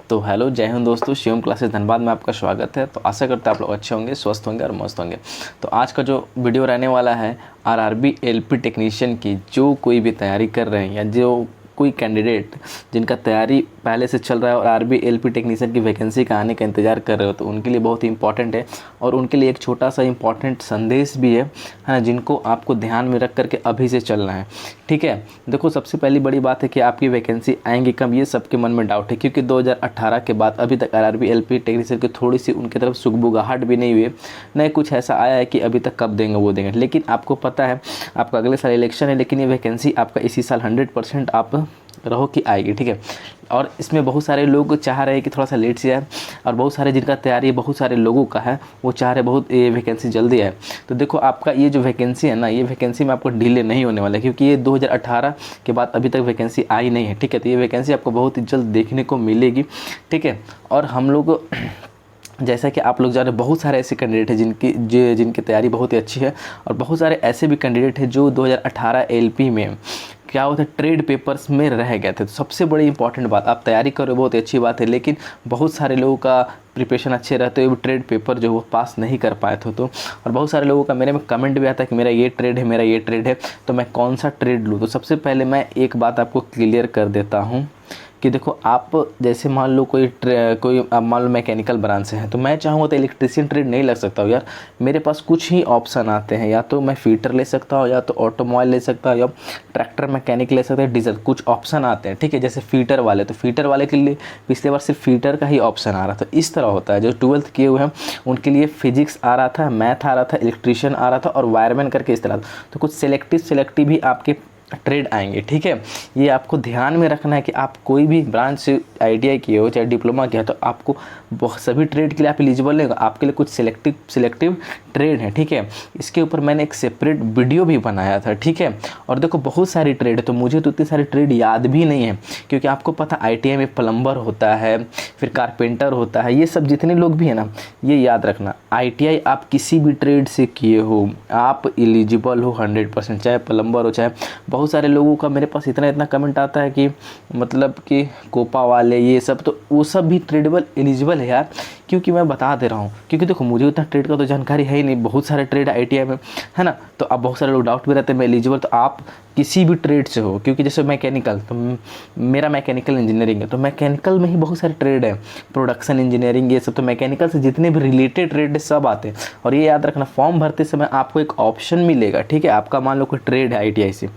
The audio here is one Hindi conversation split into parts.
तो हेलो, जय हिंद दोस्तों। शिवम क्लासेस धनबाद में आपका स्वागत है। तो आशा करते हैं आप लोग अच्छे होंगे, स्वस्थ होंगे और मस्त होंगे। तो आज का जो वीडियो रहने वाला है आरआरबी एलपी टेक्नीशियन की, जो कोई भी तैयारी कर रहे हैं या जो कोई कैंडिडेट जिनका तैयारी पहले से चल रहा है और आरआरबी एलपी टेक्नीशियन की वैकेंसी का आने का इंतज़ार कर रहे हो, तो उनके लिए बहुत ही इंपॉर्टेंट है। और उनके लिए एक छोटा सा इंपॉर्टेंट संदेश भी है ना, जिनको आपको ध्यान में रख करके अभी से चलना है। ठीक है, देखो सबसे पहली बड़ी बात है कि आपकी वैकेंसी आएंगी कब, ये सबके मन में डाउट है, क्योंकि 2018 के बाद अभी तक आरआरबी एलपी टेक्नीशियन की थोड़ी सी उनकी तरफ सुगबुगाहट भी नहीं हुई है, न कुछ ऐसा आया है कि अभी तक कब देंगे वो देंगे। लेकिन आपको पता है आपका अगले साल इलेक्शन है, लेकिन ये वैकेंसी आपका इसी साल 100% आप रहो कि आएगी। ठीक है, और इसमें बहुत सारे लोग चाह रहे हैं कि थोड़ा सा लेट से आए, और बहुत सारे जिनका तैयारी बहुत सारे लोगों का है वो चाह रहे बहुत ये वैकेंसी जल्दी आए। तो देखो आपका ये जो वैकेंसी है ना, ये वैकेंसी में आपको डिले नहीं होने वाला है, क्योंकि ये 2018 के बाद अभी तक वैकेंसी आई नहीं है। ठीक है, तो ये वैकेंसी आपको बहुत ही जल्द देखने को मिलेगी। ठीक है, और हम लोग जैसा कि आप लोग जान रहे हैं, बहुत सारे ऐसे कैंडिडेट हैं जिनकी तैयारी बहुत ही अच्छी है, और बहुत सारे ऐसे भी कैंडिडेट हैं जो 2018 एलपी में क्या होता है ट्रेड पेपर्स में रह गए थे। तो सबसे बड़ी इंपॉर्टेंट बात, आप तैयारी कर रहे हो बहुत ही अच्छी बात है, लेकिन बहुत सारे लोगों का प्रिपरेशन अच्छे रहते हुए ट्रेड पेपर जो वो पास नहीं कर पाए थे। तो और बहुत सारे लोगों का मेरे में कमेंट भी आता है कि मेरा ये ट्रेड है, मेरा ये ट्रेड है, तो मैं कौन सा ट्रेड लूँ। तो सबसे पहले मैं एक बात आपको क्लियर कर देता हूँ कि देखो, आप जैसे मान लो कोई आप मान लो मैकेनिकल ब्रांच से हैं, तो मैं चाहूँगा तो इलेक्ट्रीशियन ट्रेड नहीं लग सकता हूँ यार। मेरे पास कुछ ही ऑप्शन आते हैं, या तो मैं फीटर ले सकता हूँ, या तो ऑटोमोबाइल ले सकता हूँ, या ट्रैक्टर मैकेनिक ले सकता है, डीजल, कुछ ऑप्शन आते हैं। ठीक है, जैसे फीटर वाले, तो फीटर वाले के लिए पिछले बार सिर्फ फीटर का ही ऑप्शन आ रहा था। इस तरह होता है, जो 12th किए हुए हैं उनके लिए फिजिक्स आ रहा था, मैथ आ रहा था, इलेक्ट्रीशियन आ रहा था, और वायरमैन करके इस तरह। तो कुछ सेलेक्टिव भी आपके ट्रेड आएंगे। ठीक है, ये आपको ध्यान में रखना है कि आप कोई भी ब्रांच से आईटीआई किए हो चाहे डिप्लोमा किया, तो आपको सभी ट्रेड के लिए आप एलिजिबल नहीं होगा। आपके लिए कुछ सिलेक्टिव ट्रेड है। ठीक है, इसके ऊपर मैंने एक सेपरेट वीडियो भी बनाया था। ठीक है, और देखो बहुत सारी ट्रेड है, तो मुझे तो इतनी सारी ट्रेड याद भी नहीं है, क्योंकि आपको पता आईटीआई में प्लम्बर होता है, फिर कारपेंटर होता है, ये सब जितने लोग भी हैं ना, ये याद रखना, आईटीआई आप किसी भी ट्रेड से किए हो आप एलिजिबल हो 100%, चाहे प्लम्बर हो चाहे। बहुत सारे लोगों का मेरे पास इतना कमेंट आता है कि मतलब कि कोपा वाले ये सब, तो वो सब भी ट्रेडेबल एलिजिबल है यार, क्योंकि मैं बता दे रहा हूँ, क्योंकि देखो मुझे उतना ट्रेड का तो जानकारी है ही नहीं, बहुत सारे ट्रेड आईटीआई में है ना। तो अब बहुत सारे लोग डाउट भी रहते हैं मैं एलिजिबल, तो आप किसी भी ट्रेड से हो, क्योंकि जैसे मैकेनिकल, तो मेरा मैकेनिकल इंजीनियरिंग है, तो मैकेनिकल में ही बहुत सारे ट्रेड है, प्रोडक्शन इंजीनियरिंग, ये सब, तो मैकेनिकल से जितने भी रिलेटेड ट्रेड है सब आते हैं। और ये याद रखना, फॉर्म भरते समय आपको एक ऑप्शन मिलेगा। ठीक है, आपका मान लो कोई ट्रेड है आईटीआई से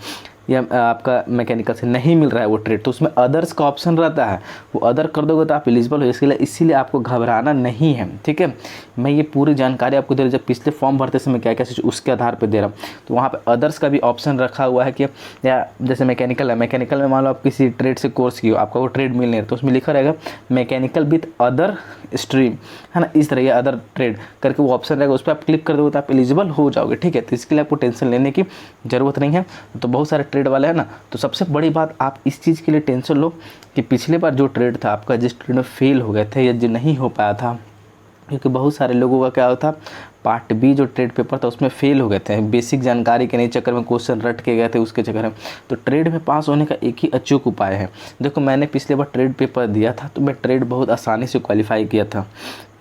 या आपका मैकेनिकल से नहीं मिल रहा है वो ट्रेड, तो उसमें अदर्स का ऑप्शन रहता है, वो अदर कर दोगे तो आप एलिजिबल हो। इसके लिए इसीलिए आपको घबराना नहीं है। ठीक है, मैं ये पूरी जानकारी आपको दे रहा हूँ, जब पिछले फॉर्म भरते समय क्या क्या चीज़ उसके आधार पे दे रहा हूँ। तो वहाँ पे अदर्स का भी ऑप्शन रखा हुआ है कि या जैसे मैकेनिकल है, मैकेनिकल में मान लो आप किसी ट्रेड से कोर्स किए हो, आपका वो ट्रेड मिल नहीं रहा, तो उसमें लिखा रहेगा मैकेनिकल विथ अदर स्ट्रीम, है ना, इस तरह या अदर ट्रेड करके वो ऑप्शन रहेगा, उस पर आप क्लिक कर दोगे तो आप एलिजिबल हो जाओगे। ठीक है, तो इसके लिए आपको टेंशन लेने की ज़रूरत नहीं है। तो बहुत सारे ट्रेड वाले हैं ना, तो सबसे बड़ी बात आप इस चीज़ के लिए टेंशन लो कि पिछले बार जो ट्रेड था आपका, जिस ट्रेड में फेल हो गए थे या जो नहीं हो पाया था, क्योंकि बहुत सारे लोगों का क्या होता, पार्ट बी जो ट्रेड पेपर था उसमें फेल हो गए थे, बेसिक जानकारी के नहीं चक्कर में क्वेश्चन रट के गए थे उसके चक्कर में। तो ट्रेड में पास होने का एक ही अचूक उपाय है। देखो मैंने पिछले बार ट्रेड पेपर दिया था, तो मैं ट्रेड बहुत आसानी से क्वालिफाई किया था।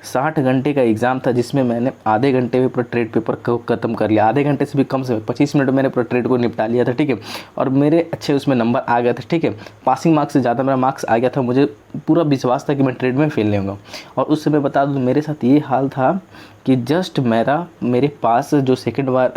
60 घंटे का एग्ज़ाम था, जिसमें मैंने आधे घंटे में पूरा ट्रेड पेपर को ख़त्म कर लिया, आधे घंटे से भी कम से 25 मिनट में मैंने पूरा ट्रेड को निपटा लिया था। ठीक है, और मेरे अच्छे उसमें नंबर आ गए थे। ठीक है, पासिंग मार्क्स से ज़्यादा मेरा मार्क्स आ गया था, मुझे पूरा विश्वास था कि मैं ट्रेड में फेल नहीं होगा। और उस समय बता दूँ मेरे साथ ये हाल था कि जस्ट मेरे पास जो सेकेंड बार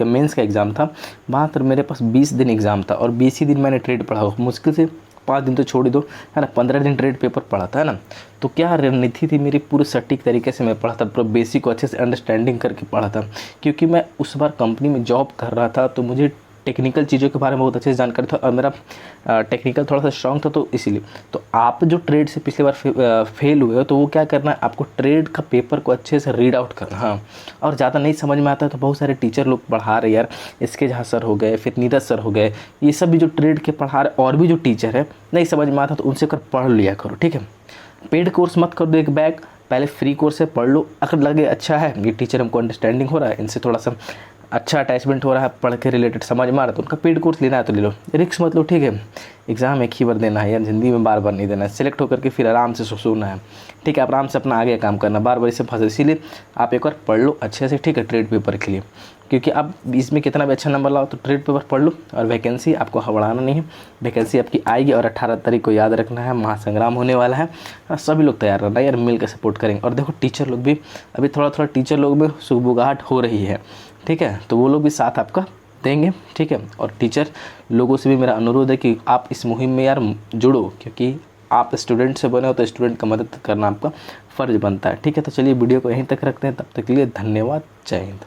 मेंस का एग्ज़ाम था, वहाँ पर मेरे पास 20 दिन एग्ज़ाम था, और 20 ही दिन मैंने ट्रेड पढ़ा, मुश्किल से 5 दिन तो छोड़ ही दो, है ना, 15 दिन ट्रेड पेपर पढ़ा था, है ना। तो क्या रणनीति थी मेरी, पूरे सटीक तरीके से मैं पढ़ा था, पूरा बेसिक को अच्छे से अंडरस्टैंडिंग करके पढ़ा था, क्योंकि मैं उस बार कंपनी में जॉब कर रहा था, तो मुझे टेक्निकल चीज़ों के बारे में बहुत अच्छे से जानकारी था, और मेरा टेक्निकल थोड़ा सा स्ट्रॉन्ग था, तो इसीलिए। तो आप जो ट्रेड से पिछले बार फेल हुए हो, तो वो क्या करना है, आपको ट्रेड का पेपर को अच्छे से रीड आउट करना। हाँ, और ज़्यादा नहीं समझ में आता है तो बहुत सारे टीचर लोग पढ़ा रहे यार, इसके झा सर हो गए, फिर नीरज सर हो गए, ये सब भी जो ट्रेड के पढ़ा रहे, और भी जो टीचर है नहीं समझ में आता तो उनसे कर पढ़ लिया करो। ठीक है, पेड कोर्स मत कर दो एक बैग, पहले फ्री कोर्स है पढ़ लो, अगर लगे अच्छा है ये टीचर हमको अंडरस्टैंडिंग हो रहा है, इनसे थोड़ा सा अच्छा अटैचमेंट हो रहा है, पढ़ के रिलेटेड समझ में आ रहा है तो उनका पेड कोर्स लेना है तो ले लो, रिस्क मत लो, ठीक है। एग्ज़ाम एक ही बार देना है यार, ज़िंदगी में बार बार नहीं देना है। सेलेक्ट होकर के फिर आराम से सोना है, ठीक है, आराम से अपना आगे काम करना, बार बार इसे फंसे। इसीलिए आप एक बार पढ़ लो अच्छे से, ठीक है, ट्रेड पेपर के लिए, क्योंकि अब इसमें कितना भी अच्छा नंबर लाओ तो ट्रेड पेपर पढ़ लो। और वैकेंसी आपको हड़बड़ाना नहीं है, वैकेंसी आपकी आएगी। और 18 तारीख को याद रखना है, महासंग्राम होने वाला है और सभी लोग तैयार रहना यार, मिल कर सपोर्ट करेंगे। और देखो टीचर लोग भी अभी थोड़ा थोड़ा टीचर लोग में सुगबुगाहट हो रही है, ठीक है, तो वो लोग भी साथ आपका देंगे, ठीक है। और टीचर लोगों से भी मेरा अनुरोध है कि आप इस मुहिम में यार जुड़ो, क्योंकि आप स्टूडेंट से बने हो तो स्टूडेंट का मदद करना आपका फ़र्ज़ बनता है, ठीक है। तो चलिए वीडियो को यहीं तक रखते हैं, तब तक के लिए धन्यवाद, जय हिंद।